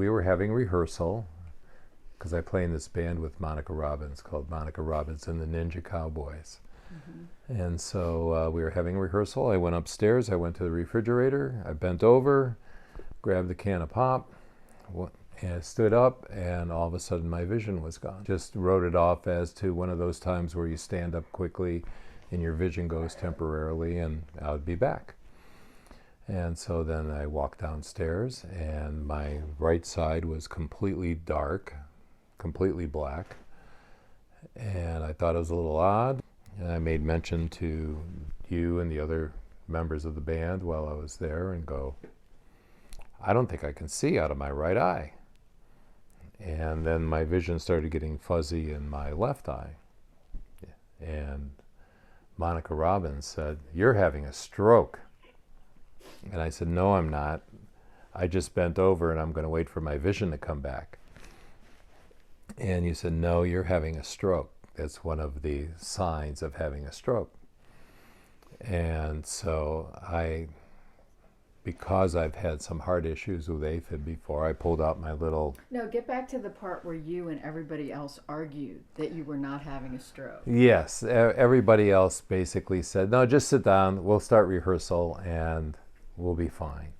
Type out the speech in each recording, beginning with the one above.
we were having rehearsal because I play in this band with Monica Robbins called Monica Robbins and the Ninja Cowboys. Mm-hmm. And so we were having rehearsal. I went upstairs. I went to the refrigerator. I bent over, grabbed the can of pop, and I stood up, and all of a sudden my vision was gone. Just wrote it off as to one of those times where you stand up quickly and your vision goes temporarily, and I would be back. And so then I walked downstairs, and my right side was completely dark, completely black. And I thought it was a little odd. And I made mention to you and the other members of the band while I was there and go, I don't think I can see out of my right eye. And then my vision started getting fuzzy in my left eye. And Monica Robbins said, "You're having a stroke." And I said, "No, I'm not. I just bent over and I'm going to wait for my vision to come back." And you said, "No, you're having a stroke. That's one of the signs of having a stroke." And so because I've had some heart issues with AFib before, I pulled out my little... No, get back to the part where you and everybody else argued that you were not having a stroke. Yes, everybody else basically said, "No, just sit down, we'll start rehearsal and we'll be fine."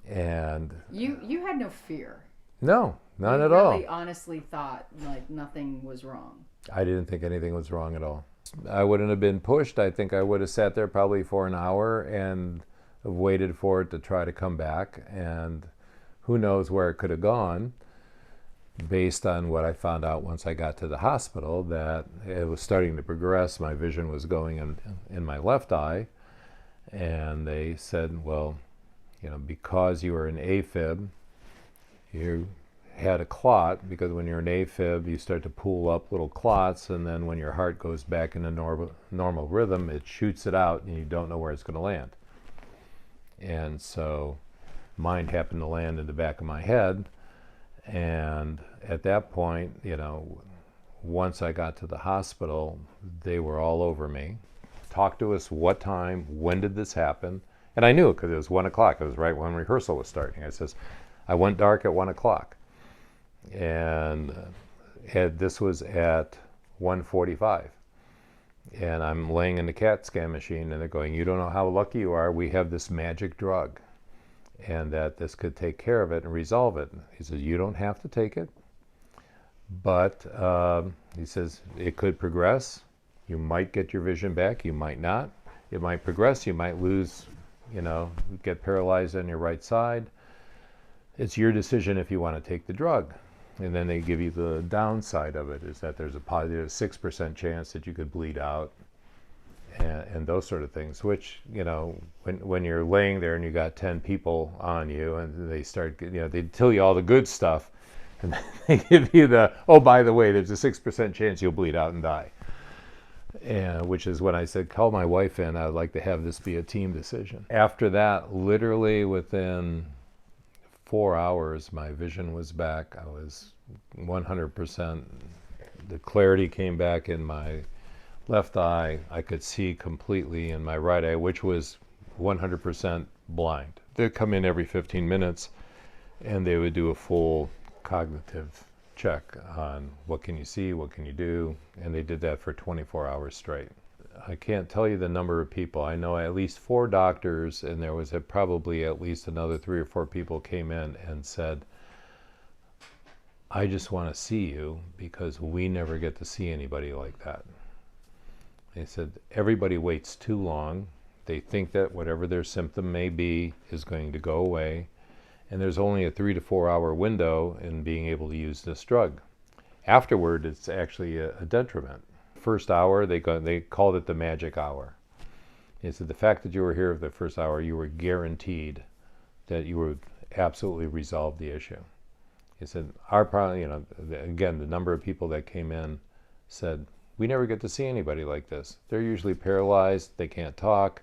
And you had no fear. No, none at You all. really honestly thought like nothing was wrong. I didn't think anything was wrong at all. I wouldn't have been pushed. I think I would have sat there probably for an hour and waited for it to try to come back, and who knows where it could have gone, based on what I found out once I got to the hospital, that it was starting to progress. My vision was going in my left eye, and they said, "Well, because you were in AFib, you had a clot, because when you're in AFib, you start to pool up little clots, and then when your heart goes back in a normal rhythm, it shoots it out, and you don't know where it's going to land." And so mine happened to land in the back of my head, and at that point, once I got to the hospital, they were all over me. Talk to us, what time, when did this happen? And I knew it because it was 1 o'clock. It was right when rehearsal was starting. I went dark at 1 o'clock. And this was at 1:45. And I'm laying in the CAT scan machine, and they're going, "You don't know how lucky you are. We have this magic drug, and that this could take care of it and resolve it." He says, "You don't have to take it, but," he says, "it could progress. You might get your vision back. You might not. It might progress. You might lose, get paralyzed on your right side. It's your decision if you want to take the drug." And then they give you the downside of it, is that there's a positive 6% chance that you could bleed out, and those sort of things, which, when you're laying there and you got 10 people on you, and they start, they tell you all the good stuff, and then they give you "Oh, by the way, there's a 6% chance you'll bleed out and die." And which is when I said, "Call my wife in, I'd like to have this be a team decision." After that, literally within 4 hours, my vision was back. I was 100%. The clarity came back in my left eye. I could see completely in my right eye, which was 100% blind. They'd come in every 15 minutes, and they would do a full cognitive check on what can you see, what can you do, and they did that for 24 hours straight. I can't tell you the number of people. I know at least 4 doctors, and there was probably at least another 3 or 4 people came in and said, "I just want to see you because we never get to see anybody like that." They said, "Everybody waits too long. They think that whatever their symptom may be is going to go away, and there's only a 3 to 4 hour window in being able to use this drug. Afterward, it's actually a detriment." First hour, they called it the magic hour. He said, "The fact that you were here for the first hour, you were guaranteed that you would absolutely resolve the issue." He said, "Our problem, again, the number of people that came in said, we never get to see anybody like this. They're usually paralyzed, they can't talk,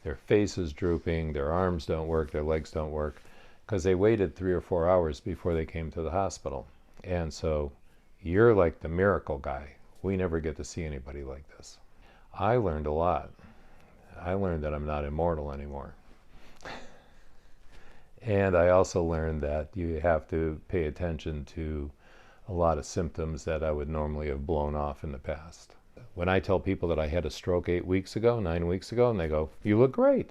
their face is drooping, their arms don't work, their legs don't work," because they waited 3 or 4 hours before they came to the hospital. And so you're like the miracle guy. We never get to see anybody like this. I learned a lot. I learned that I'm not immortal anymore. And I also learned that you have to pay attention to a lot of symptoms that I would normally have blown off in the past. When I tell people that I had a stroke 8 weeks ago, 9 weeks ago, and they go, "You look great."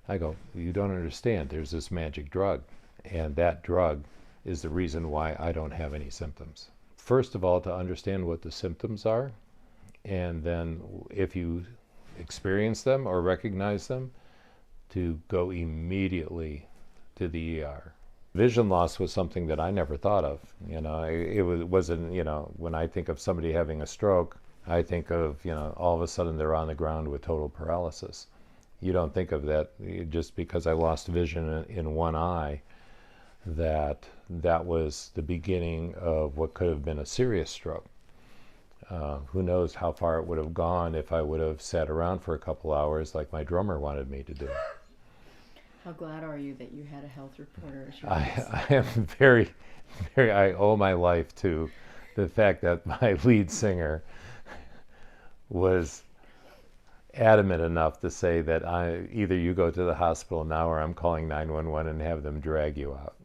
I go, "You don't understand. There's this magic drug. And that drug is the reason why I don't have any symptoms." First of all, to understand what the symptoms are, and then if you experience them or recognize them, to go immediately to the ER. Vision loss was something that I never thought of. Wasn't, when I think of somebody having a stroke, I think of, all of a sudden they're on the ground with total paralysis. You don't think of that just because I lost vision in one eye, that was the beginning of what could have been a serious stroke. Who knows how far it would have gone if I would have sat around for a couple hours like my drummer wanted me to do. How glad are you that you had a health reporter as your I am very, very, I owe my life to the fact that my lead singer was adamant enough to say that either you go to the hospital now or I'm calling 911 and have them drag you out.